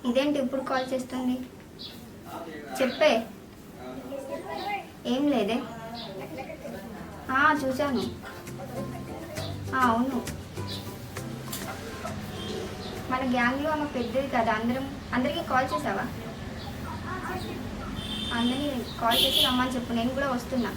ఇదేంటి ఇప్పుడు కాల్ చేస్తుంది? చెప్పే. ఏం లేదే. చూశాను. అవును, మన గ్యాంగ్లో ఆమె పెద్దది కదా. అందరికీ కాల్ చేసావా? అందరినీ కాల్ చేసి రమ్మని చెప్పు, నేను కూడా వస్తున్నా.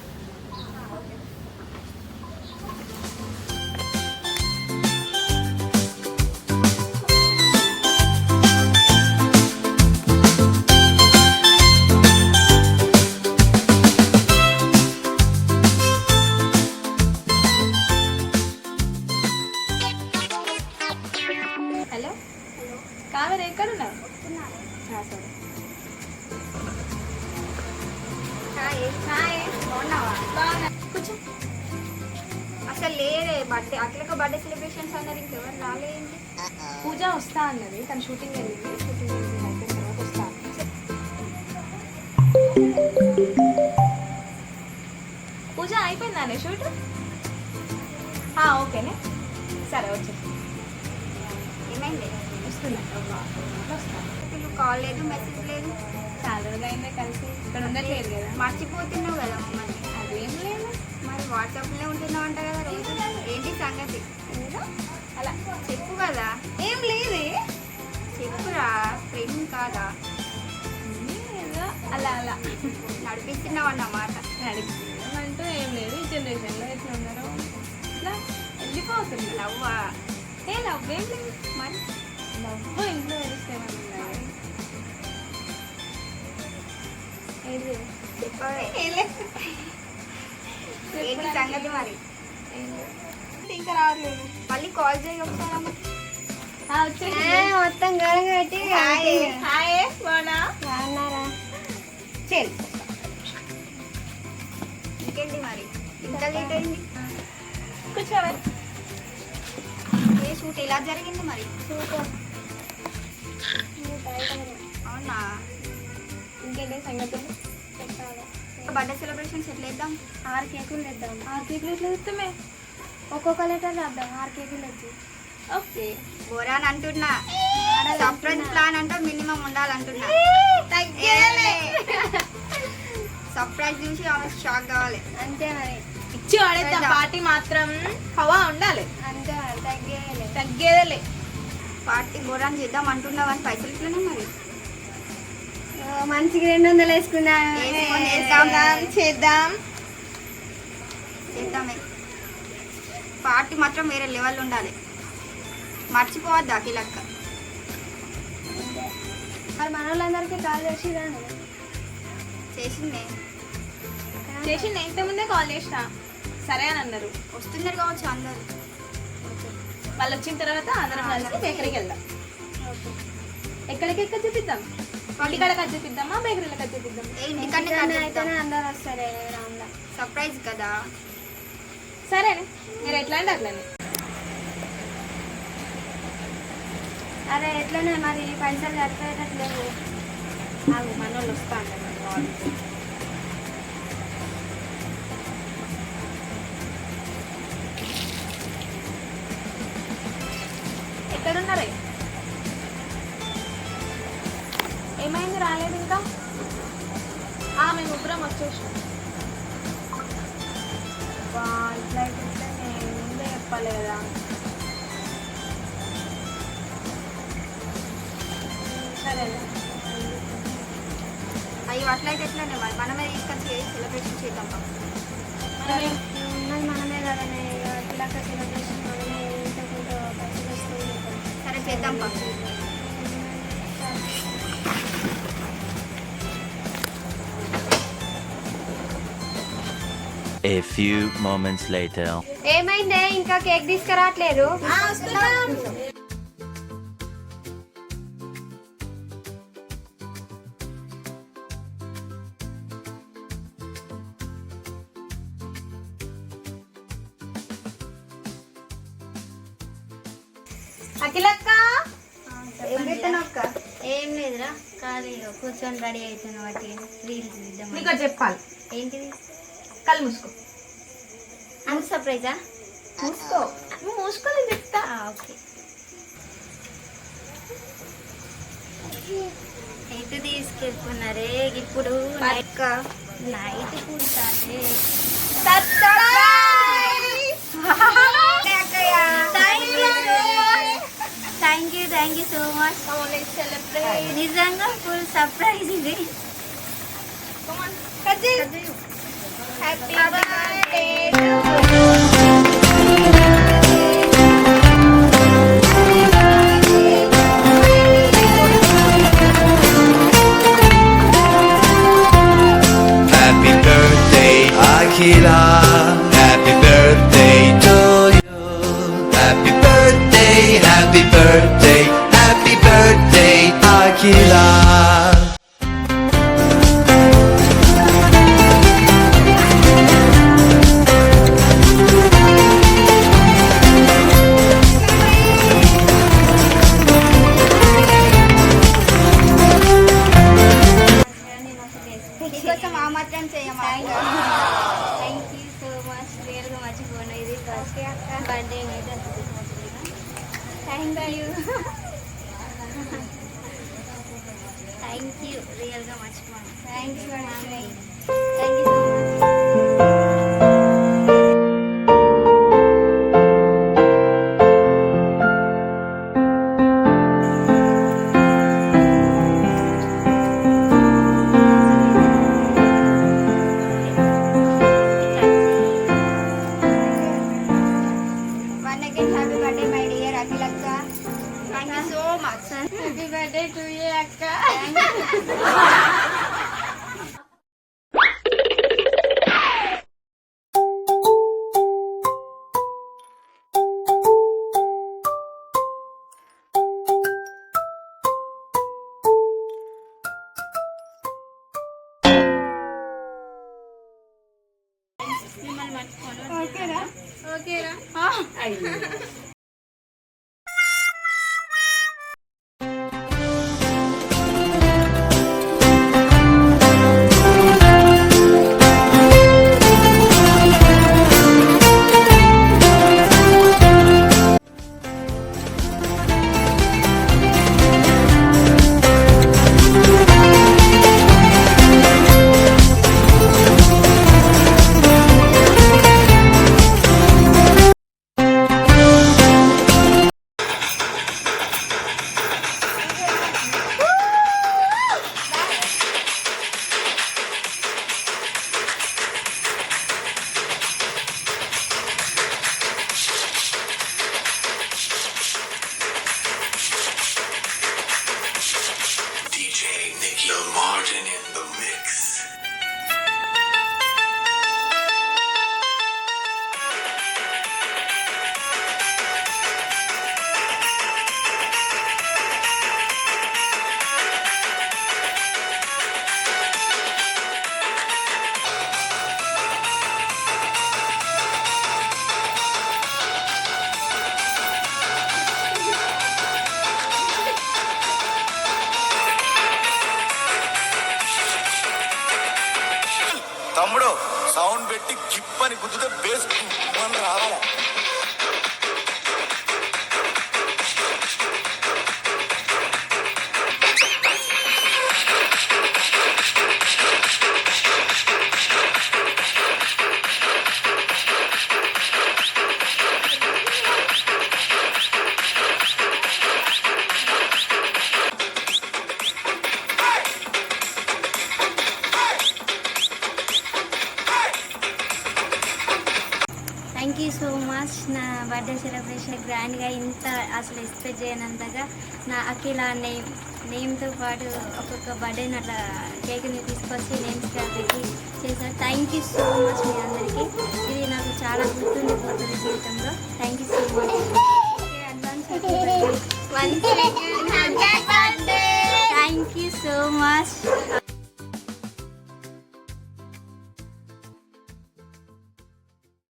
హలో కావేరి, ఎక్కడున్నావు? బాగున్నావా? బాగున్నా. కూర్చో. అసలు లేదే. అట్లక బర్త్డే సెలబ్రేషన్స్ అన్నారు, ఇంకెవరు రాలేంటి? పూజ వస్తా అన్నది, తను షూటింగ్ వెళ్ళింది. షూటింగ్ వెళ్ళి అయిపోయిన తర్వాత వస్తా. పూజ అయిపోయిందానే షూట్? ఓకేనే, సరే వచ్చేసి. ఏమైంది? వస్తున్నా. నువ్వు కాల్ లేదు, మెసేజ్ లేదు. చాలా రోజులు అయిందే కలిసి. ఇక్కడ ఉండట్లేదు కదా. మర్చిపోతున్నావు కదా మమ్మల్ని. అదేం లేదు, మరి వాట్సాప్లో ఉంటున్నావు అంట కదా రోజు. ఏంటి సంగతి? ఏదో అలా చెప్పు కదా. ఏం లేదే. చెప్పురా, ఫ్రెండ్ కాదా? ఏదో అలా అలా నడిపిస్తున్నావు అన్నమాట. నడిపించమంటూ ఏం లేదు. ఈ జనరేషన్లో ఎట్లా ఉన్నారో ఇట్లా వెళ్ళిపోతుంది. లవ్వా? లవ్ ఏం లేదు. మరి లవ్ ఇంట్లో తెలుస్తేమన్నా చెప్పవే. ఏంటి సంగతి మరి? ఇంకా రావట్లేదు. మళ్ళీ కాల్ చేయి ఒకసారి. మొత్తం గరంగా పెట్టి అన్నారా? చెల్. ఇంకేంటి మరి? ఇంత లేట్ అయింది. కూర్చోవాలి. ఏ షూట్ ఎలా జరిగింది మరి? అవునా? ఇంకేంటి సంగతి? బర్త్డే సెలబ్రేషన్స్ ఎట్లా వేద్దాం? 6 కేకులు తెద్దాం. 6 కేకులు ఎట్లా తెస్తామే? ఒక్కొక్క లెటర్ రాద్దాం. 6 కేకులు తెచ్చి. ఓకే. బోరా అని అంటున్నా. సర్ప్రైజ్ ప్లాన్ అంటే మినిమం ఉండాలంటున్నా. సర్ప్రైజ్ చూసి ఆమె షాక్ కావాలి. అంతే మరి. ఇచ్చి వాడేద్దాం. పార్టీ మాత్రం హవా ఉండాలి. అంతే, తగ్గేదేలే. పార్టీ బోరాన్ చేద్దాం అంటున్నావు అని పైసలు ఇట్లనే మరి. మంచిగా 200 వేసుకుందాం. చేద్దామే. పార్టీ మాత్రం వేరే లెవెల్ ఉండాలి. మర్చిపోవద్దు అఖిలక్క. మరి మన వాళ్ళందరికీ కాల్ చేసిందే. చేసిండే ఇంతకుముందే కాల్ చేసిన. సరే అని అన్నారు. వస్తున్నారు కావచ్చు అందరు. వాళ్ళు వచ్చిన తర్వాత అందరం కలిసి బేకరీకి వెళ్దాం. ఎక్కడికి చూపిద్దాం? ఇంటికాడకి చూపిద్దామా, బేకరీలకు చూపిద్దాం? ఇంటికన్నా అందరు వస్తారు. సర్ప్రైజ్ కదా. సరేనే, మీరు ఎట్లా అంటే అట్లనే. అరే ఎట్లనే మరి పైసలు సరిపోయేటట్లేవు. నాకు మన వాళ్ళు వస్తా అంటారు. ఎక్కడున్నారే? ఏమైంది రాలేదు ఇంకా? మేము ముగ్గురం వచ్చేసాం. ఇట్లా అయితే నేను ముందే చెప్పాలి కదా. సరే అయ్యో అట్లయితే ఎట్లనే మరి మనమే తీసుకొచ్చి సెలబ్రేషన్ చేద్దాం. మనమే కదనే ఇలాగ సెలబ్రేషన్ మనమే ఇంతకుంటూ పైసలు వస్తుంది. సరే చేద్దాం. A few moments later. ఏమైందే? ఇంకా కేక్ తీసుకురావట్లేదు? అఖిలక్క ఏం పెట్టాను అక్క? ఏం లేదురా, ఖాళీగా కూర్చొని రెడీ అవుతున్నా. వాటి రీల్స్ తీద్దాం. నీకు చెప్పాలి. ఏంటిది? కళ్ళు మూసుకో. అంత సర్ప్రైజా? మూసుకో. నువ్వు మూసుకొని చెప్తా. ఓకే. ఎటు తీసుకెళ్తున్నారే ఇప్పుడు? నైట్ పుడతారే. Thank you so much. నిజంగా ఫుల్ సర్ప్రైజ్ ఇది. Happy birthday. Happy birthday, Akira. Happy birthday to you. Happy birthday, happy birthday, happy birthday, Akira. మీకోసం ఆ మాత్రం చేయమా? Thank you so much. రియల్గా మర్చిపోయినా ఇది బర్త్డే అయితే థ్యాంక్ యూ. థ్యాంక్ యూ, రియల్గా మర్చిపోయాను. Thank you thank you so much. Once again, happy birthday, my dear Akhil Akka. Thank you so much. Happy birthday to you, Akka. మిమ్మల్ని మర్చిపోను. ఓకేనా? ఓకేరా? అయ్యో. DJ Nicky Martin in the mix. తమ్ముడు sound పెట్టి zip అని గుద్దుతే base మనం రావాలా? Thank you so much. నా బర్త్డే సెలబ్రేషన్ గ్రాండ్గా ఇంత అసలు ఎక్స్పెక్ట్ చేయనంతగా నా అఖిల నేమ్తో పాటు ఒక్కొక్క బర్త్డేని అట్లా కేక్ని తీసుకొచ్చి నేమ్స్ పెట్టి చేశారు. థ్యాంక్ యూ సో మచ్ మీ అందరికీ. ఇది నాకు చాలా గుర్తుండిపోతుంది జీవితంలో. Thank you so much. Advance